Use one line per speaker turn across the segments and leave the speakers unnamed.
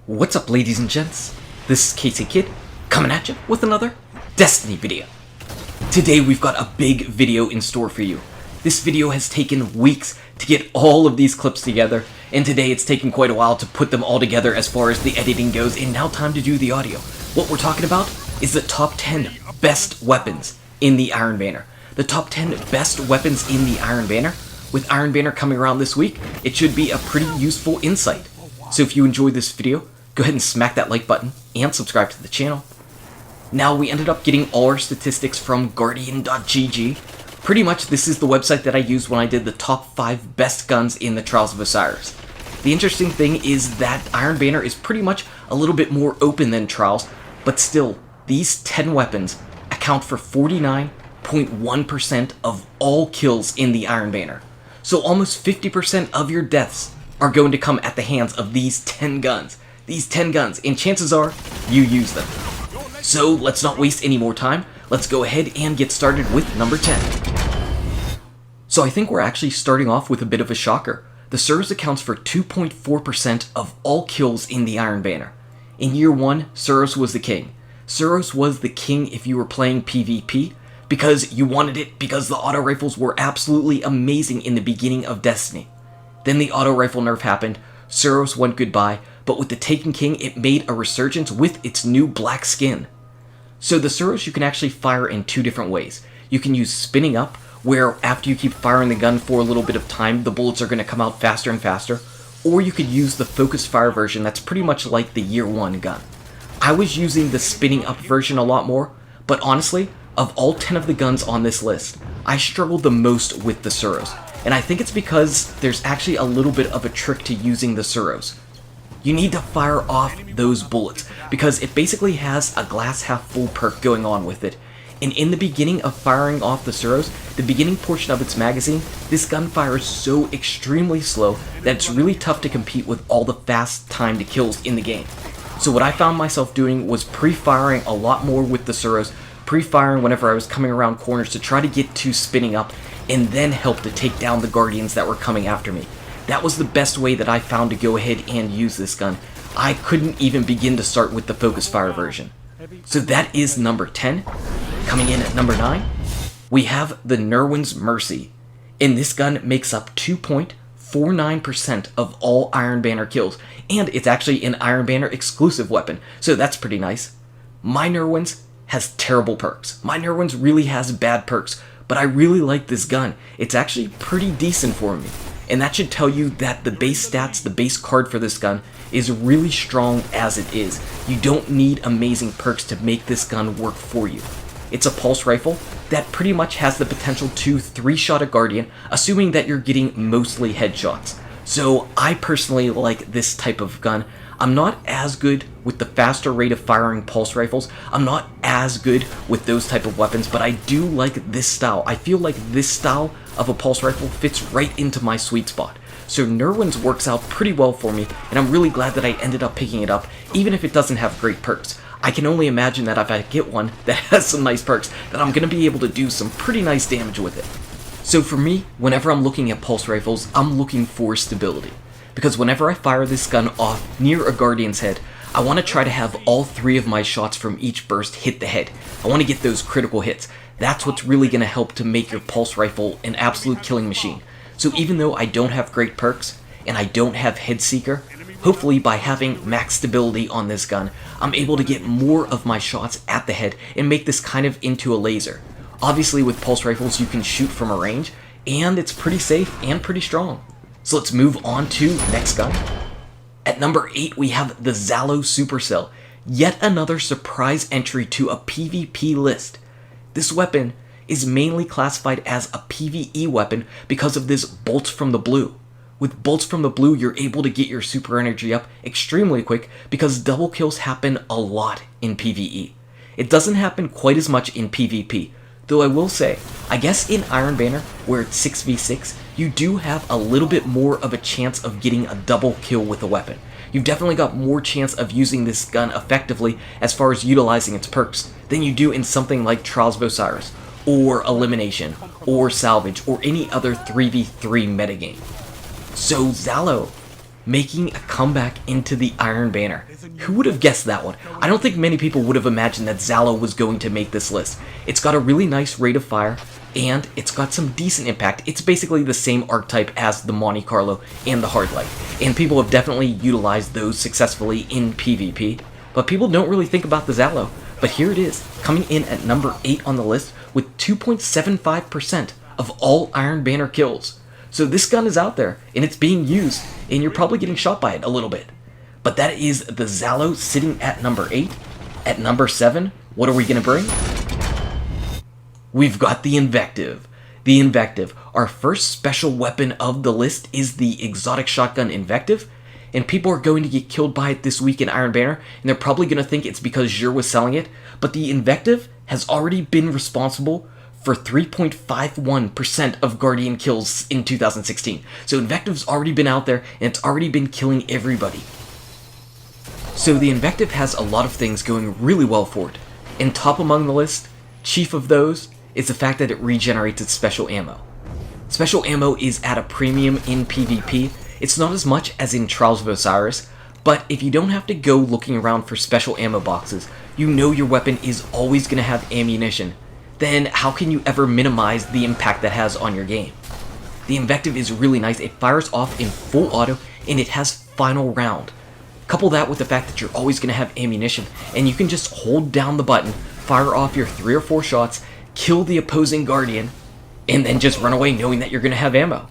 What's up, ladies and gents? This is KSigKid coming at you with another Destiny video. Today we've got a big video in store for you. This video has taken weeks to get all of these clips together, and today it's taken quite a while to put them all together as far as the editing goes, and now time to do the audio. What we're talking about is the top 10 best weapons in the Iron Banner. The top 10 best weapons in the Iron Banner. With Iron Banner coming around this week, it should be a pretty useful insight. So if you enjoyed this video, go ahead and smack that like button and subscribe to the channel. Now, we ended up getting all our statistics from Guardian.gg. Pretty much this is the website that I used when I did the top 5 best guns in the Trials of Osiris. The interesting thing is that Iron Banner is pretty much a little bit more open than Trials, but still, these 10 weapons account for 49.1% of all kills in the Iron Banner. So almost 50% of your deaths are going to come at the hands of these 10 guns. These 10 guns, and chances are, you use them. So let's not waste any more time. Let's go ahead and get started with number 10. So I think we're actually starting off with a bit of a shocker. The Souris accounts for 2.4% of all kills in the Iron Banner. In year 1, Souris was the king. Souris was the king if you were playing PvP, because you wanted it because the auto rifles were absolutely amazing in the beginning of Destiny. Then the auto rifle nerf happened, Souris went goodbye, but with the Taken King, it made a resurgence with its new black skin. So the Souris you can actually fire in 2 different ways. You can use spinning up, where after you keep firing the gun for a little bit of time, the bullets are going to come out faster and faster, or you could use the focused fire version that's pretty much like the year 1 gun. I was using the spinning up version a lot more, but honestly, of all 10 of the guns on this list, I struggled the most with the Souris, and I think it's because there's actually a little bit of a trick to using the Souris. You need to fire off those bullets, because it basically has a glass half full perk going on with it. And in the beginning of firing off the Souris, the beginning portion of its magazine, this gun fires so extremely slow that it's really tough to compete with all the fast timed kills in the game. So what I found myself doing was pre-firing a lot more with the Souris, pre-firing whenever I was coming around corners to try to get to spinning up, and then help to take down the Guardians that were coming after me. That was the best way that I found to go ahead and use this gun. I couldn't even begin to start with the focus fire version. So that is number 10. Coming in at number 9, we have the Nur Winds Mercy. And this gun makes up 2.49% of all Iron Banner kills. And it's actually an Iron Banner exclusive weapon, so that's pretty nice. My Nur Winds has terrible perks. My Nur Winds really has bad perks, but I really like this gun. It's actually pretty decent for me. And that should tell you that the base stats, the base card for this gun, is really strong as it is. You don't need amazing perks to make this gun work for you. It's a pulse rifle that pretty much has the potential to 3-shot a Guardian, assuming that you're getting mostly headshots. So I personally like this type of gun. I'm not as good with the faster rate of firing pulse rifles. I'm not as good with those type of weapons, but I do like this style. I feel like this style of a pulse rifle fits right into my sweet spot. So Nur Winds works out pretty well for me, and I'm really glad that I ended up picking it up, even if it doesn't have great perks. I can only imagine that if I get one that has some nice perks, that I'm going to be able to do some pretty nice damage with it. So for me, whenever I'm looking at pulse rifles, I'm looking for stability. Because whenever I fire this gun off near a Guardian's head, I want to try to have all 3 of my shots from each burst hit the head. I want to get those critical hits. That's what's really going to help to make your pulse rifle an absolute killing machine. So even though I don't have great perks, and I don't have Head Seeker, hopefully by having max stability on this gun, I'm able to get more of my shots at the head and make this kind of into a laser. Obviously with pulse rifles you can shoot from a range, and it's pretty safe and pretty strong. So let's move on to next gun. At number 8 we have the Zalo Supercell, yet another surprise entry to a PvP list. This weapon is mainly classified as a PvE weapon because of this Bolts from the Blue. With Bolts from the Blue you're able to get your super energy up extremely quick because double kills happen a lot in PvE. It doesn't happen quite as much in PvP, though I will say, I guess in Iron Banner, where it's 6v6, you do have a little bit more of a chance of getting a double kill with a weapon. You've definitely got more chance of using this gun effectively as far as utilizing its perks than you do in something like Trials of Osiris, or Elimination, or Salvage, or any other 3v3 metagame. So Zalo making a comeback into the Iron Banner. Who would have guessed that one? I don't think many people would have imagined that Zalo was going to make this list. It's got a really nice rate of fire, and it's got some decent impact. It's basically the same archetype as the Monte Carlo and the Hardlight, and people have definitely utilized those successfully in PvP, but people don't really think about the Zalo. But here it is, coming in at number 8 on the list with 2.75% of all Iron Banner kills. So this gun is out there, and it's being used, and you're probably getting shot by it a little bit. But that is the Zalo sitting at number 8. At number 7, what are we going to bring? We've got the Invective. The Invective, our first special weapon of the list, is the exotic shotgun Invective, and people are going to get killed by it this week in Iron Banner, and they're probably going to think it's because Xur was selling it, but the Invective has already been responsible for 3.51% of Guardian kills in 2016. So Invective's already been out there, and it's already been killing everybody. So the Invective has a lot of things going really well for it. And top among the list, chief of those, is the fact that it regenerates its special ammo. Special ammo is at a premium in PvP. It's not as much as in Trials of Osiris, but if you don't have to go looking around for special ammo boxes, you know your weapon is always going to have ammunition, then how can you ever minimize the impact that has on your game? The Invective is really nice. It fires off in full auto, and it has final round. Couple that with the fact that you're always going to have ammunition, and you can just hold down the button, fire off your 3 or 4 shots, kill the opposing Guardian, and then just run away knowing that you're going to have ammo.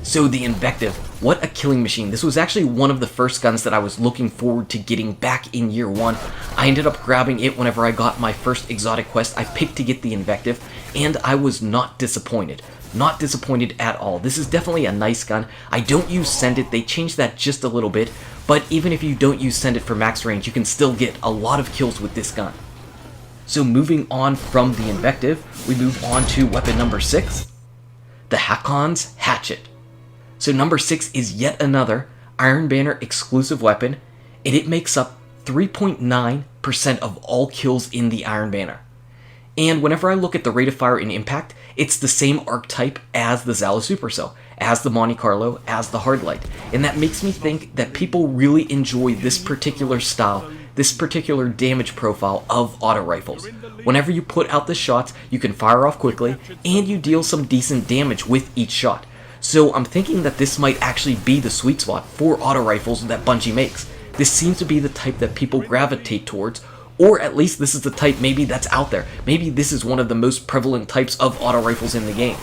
So the Invective, what a killing machine. This was actually one of the first guns that I was looking forward to getting back in year 1. I ended up grabbing it whenever I got my first exotic quest. I picked to get the Invective, and I was not disappointed. Not disappointed at all. This is definitely a nice gun. I don't use Send It. They changed that just a little bit, but even if you don't use Send It for max range, you can still get a lot of kills with this gun. So moving on from the Invective, we move on to weapon number 6, the Hakon's Hatchet. So number 6 is yet another Iron Banner exclusive weapon, and it makes up 3.9% of all kills in the Iron Banner. And whenever I look at the rate of fire and impact, it's the same archetype as the Zalo Supercell, as the Monte Carlo, as the Hardlight. And that makes me think that people really enjoy this particular style, this particular damage profile of auto rifles. Whenever you put out the shots, you can fire off quickly, and you deal some decent damage with each shot. So I'm thinking that this might actually be the sweet spot for auto rifles that Bungie makes. This seems to be the type that people gravitate towards, or at least this is the type maybe that's out there. Maybe this is one of the most prevalent types of auto rifles in the game.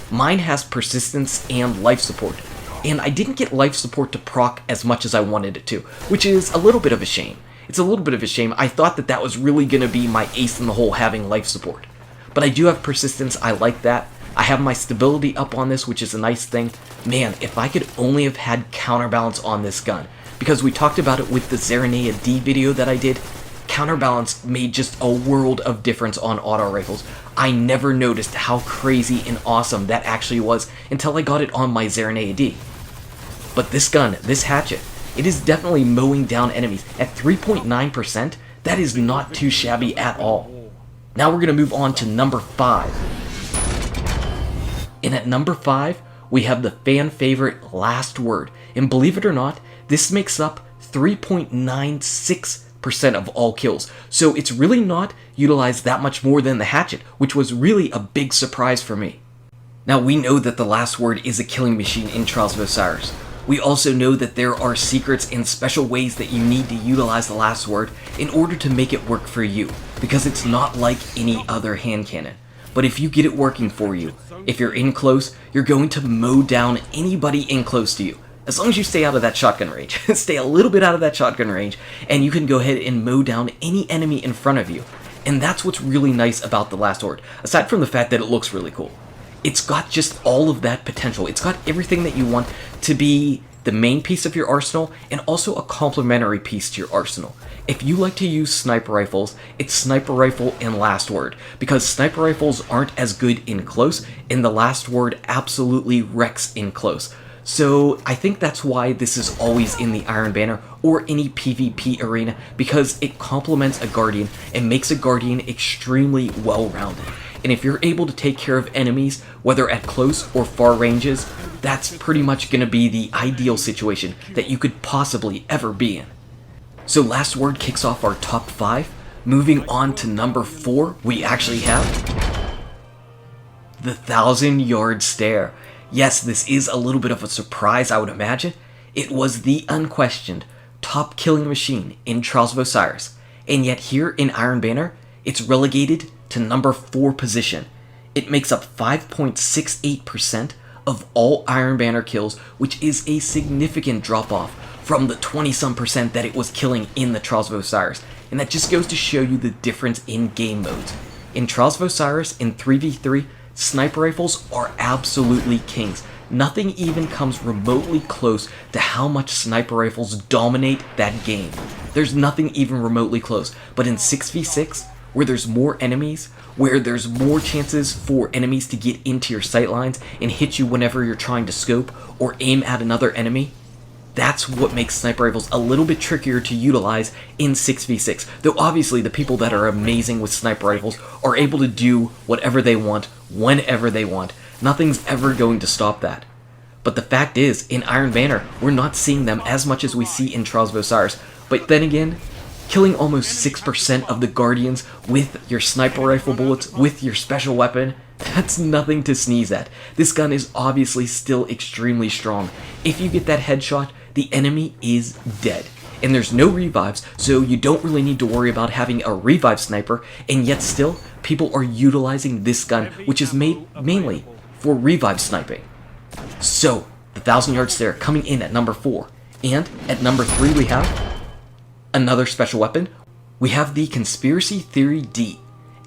Mine has persistence and life support, and I didn't get life support to proc as much as I wanted it to, which is a little bit of a shame. It's a little bit of a shame. I thought that that was really going to be my ace in the hole, having life support. But I do have persistence. I like that. I have my stability up on this, which is a nice thing. Man, if I could only have had counterbalance on this gun, because we talked about it with the Zeranea D video that I did. Counterbalance made just a world of difference on auto rifles. I never noticed how crazy and awesome that actually was until I got it on my Zeranea D. But this gun, this Hatchet, it is definitely mowing down enemies. At 3.9%, that is not too shabby at all. Now we're going to move on to number 5. And at number 5, we have the fan favorite Last Word. And believe it or not, this makes up 3.96% of all kills. So it's really not utilized that much more than the Hatchet, which was really a big surprise for me. Now we know that the Last Word is a killing machine in Trials of Osiris. We also know that there are secrets and special ways that you need to utilize the Last Word in order to make it work for you, because it's not like any other hand cannon. But if you get it working for you, if you're in close, you're going to mow down anybody in close to you. As long as you stay out of that shotgun range. Stay a little bit out of that shotgun range, and you can go ahead and mow down any enemy in front of you. And that's what's really nice about the Last Word, aside from the fact that it looks really cool. It's got just all of that potential. It's got everything that you want to be the main piece of your arsenal, and also a complementary piece to your arsenal. If you like to use sniper rifles, it's sniper rifle and Last Word, because sniper rifles aren't as good in close, and the Last Word absolutely wrecks in close. So I think that's why this is always in the Iron Banner or any PvP arena, because it complements a Guardian and makes a Guardian extremely well-rounded. And if you're able to take care of enemies whether at close or far ranges, that's pretty much going to be the ideal situation that you could possibly ever be in. So Last Word kicks off our top 5. Moving on to number 4, we actually have the Thousandyard Stare. Yes, this is a little bit of a surprise, I would imagine. It was the unquestioned top killing machine in Trials of Osiris, and yet here in Iron Banner, it's relegated to number 4 position. It makes up 5.68% of all Iron Banner kills, which is a significant drop off from the 20-some% that it was killing in the Trials of Osiris. And that just goes to show you the difference in game modes. In Trials of Osiris, in 3v3, sniper rifles are absolutely kings. Nothing even comes remotely close to how much sniper rifles dominate that game. There's nothing even remotely close. But in 6v6, where there's more enemies, where there's more chances for enemies to get into your sightlines and hit you whenever you're trying to scope or aim at another enemy, that's what makes sniper rifles a little bit trickier to utilize in 6v6. Though obviously the people that are amazing with sniper rifles are able to do whatever they want, whenever they want. Nothing's ever going to stop that. But the fact is, in Iron Banner, we're not seeing them as much as we see in Trials of Osiris. But then again, killing almost 6% of the Guardians with your sniper rifle bullets, with your special weapon, that's nothing to sneeze at. This gun is obviously still extremely strong. If you get that headshot, the enemy is dead. And there's no revives, so you don't really need to worry about having a revive sniper, and yet still, people are utilizing this gun, which is made mainly for revive sniping. So, the Thousandyard Stare coming in at number 4. And at number 3 we have another special weapon. We have the Conspiracy Theory D.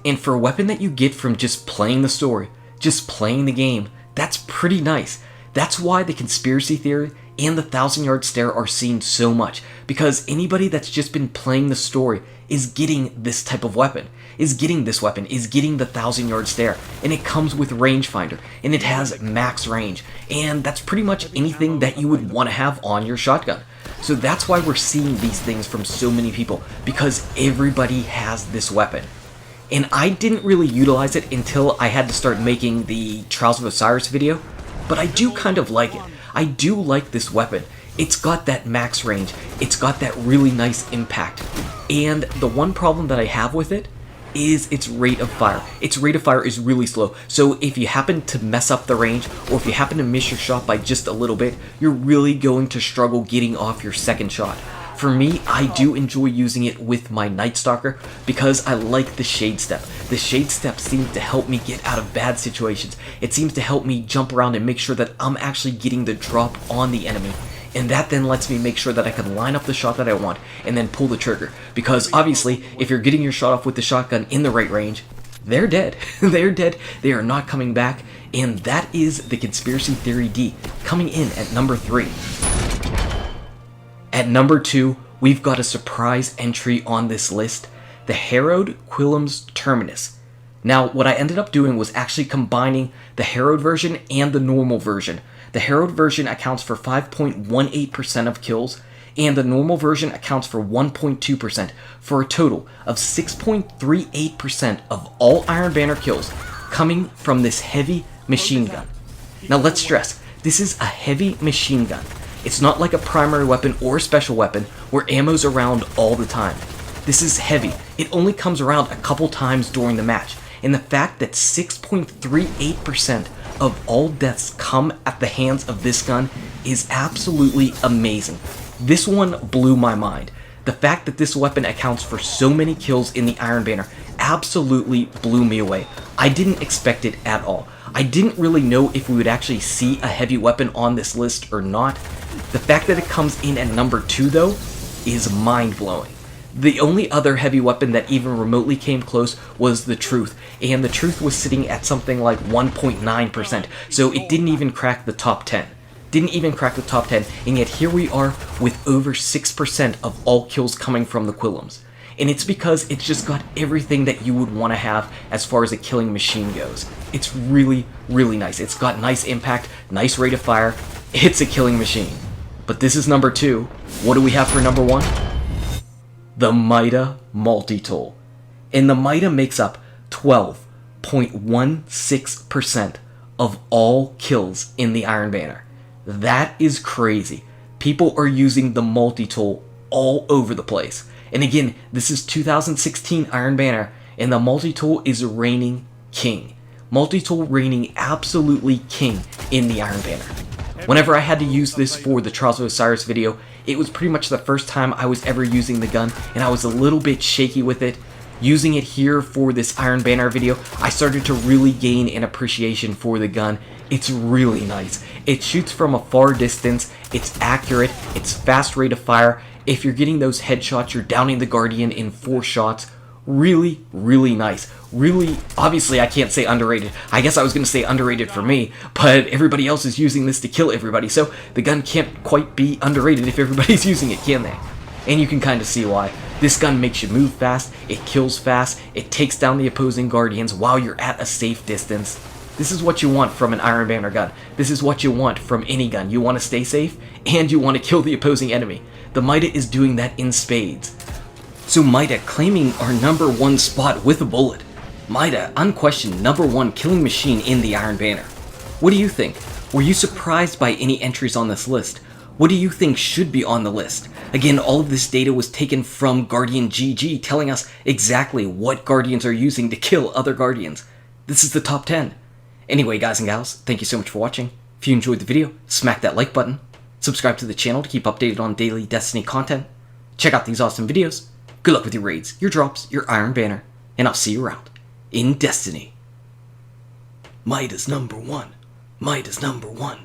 And for a weapon that you get from just playing the story, just playing the game, that's pretty nice. That's why the Conspiracy Theory and the Thousandyard Stare are seen so much, because anybody that's just been playing the story is getting this type of weapon, is getting this weapon, is getting the Thousandyard Stare, and it comes with rangefinder, and it has max range, and that's pretty much anything that you would want to have on your shotgun. So that's why we're seeing these things from so many people, because everybody has this weapon. And I didn't really utilize it until I had to start making the Trials of Osiris video, but I do kind of like it. I do like this weapon. It's got that max range, it's got that really nice impact, and the one problem that I have with it is its rate of fire. Its rate of fire is really slow, so if you happen to mess up the range, or if you happen to miss your shot by just a little bit, you're really going to struggle getting off your second shot. For me, I do enjoy using it with my Night Stalker because I like the Shade Step. The Shade Step seems to help me get out of bad situations. It seems to help me jump around and make sure that I'm actually getting the drop on the enemy. And that then lets me make sure that I can line up the shot that I want and then pull the trigger. Because obviously, if you're getting your shot off with the shotgun in the right range, they're dead. They're dead. They are not coming back. And that is the Conspiracy Theory D, coming in at number 3. At number 2, we've got a surprise entry on this list, the Harrowed Quills Terminus. Now, what I ended up doing was actually combining the Harrowed version and the normal version. The Harrowed version accounts for 5.18% of kills, and the normal version accounts for 1.2%, for a total of 6.38% of all Iron Banner kills coming from this heavy machine gun. Now let's stress, this is a heavy machine gun. It's not like a primary weapon or a special weapon where ammo's around all the time. This is heavy. It only comes around a couple times during the match. And the fact that 6.38% of all deaths come at the hands of this gun is absolutely amazing. This one blew my mind. The fact that this weapon accounts for so many kills in the Iron Banner absolutely blew me away. I didn't expect it at all. I didn't really know if we would actually see a heavy weapon on this list or not. The fact that it comes in at number 2 though is mind-blowing. The only other heavy weapon that even remotely came close was the Truth, and the Truth was sitting at something like 1.9%, so it didn't even crack the top 10. Didn't even crack the top 10, and yet here we are with over 6% of all kills coming from the Quills. And it's because it's just got everything that you would want to have as far as a killing machine goes. It's really, really nice. It's got nice impact, nice rate of fire. It's a killing machine. But this is number 2. What do we have for number 1? The Mighta multi-tool. And the Mighta makes up 12.16% of all kills in the Iron Banner. That is crazy. People are using the multi-tool all over the place. And again, this is 2016 Iron Banner, and the multi-tool is reigning king. Multi-tool reigning absolutely king in the Iron Banner. Whenever I had to use this for the Trials of Osiris video, it was pretty much the first time I was ever using the gun, and I was a little bit shaky with it. Using it here for this Iron Banner video, I started to really gain an appreciation for the gun. It's really nice. It shoots from a far distance, it's accurate, it's fast rate of fire. If you're getting those headshots, you're downing the Guardian in 4 shots. Really, really nice. Really, obviously I can't say underrated. I guess I was going to say underrated for me, but everybody else is using this to kill everybody, so the gun can't quite be underrated if everybody's using it, can they? And you can kind of see why. This gun makes you move fast, it kills fast, it takes down the opposing Guardians while you're at a safe distance. This is what you want from an Iron Banner gun. This is what you want from any gun. You want to stay safe, and you want to kill the opposing enemy. The Mighta is doing that in spades. So Mighta claiming our #1 spot with a bullet. Mighta, unquestioned #1 killing machine in the Iron Banner. What do you think? Were you surprised by any entries on this list? What do you think should be on the list? Again, all of this data was taken from Guardian GG, telling us exactly what Guardians are using to kill other Guardians. This is the top 10. Anyway, guys and gals, thank you so much for watching. If you enjoyed the video, smack that like button. Subscribe to the channel to keep updated on daily Destiny content. Check out these awesome videos. Good luck with your raids, your drops, your Iron Banner, and I'll see you around in Destiny. Mighta's #1. Mighta's #1.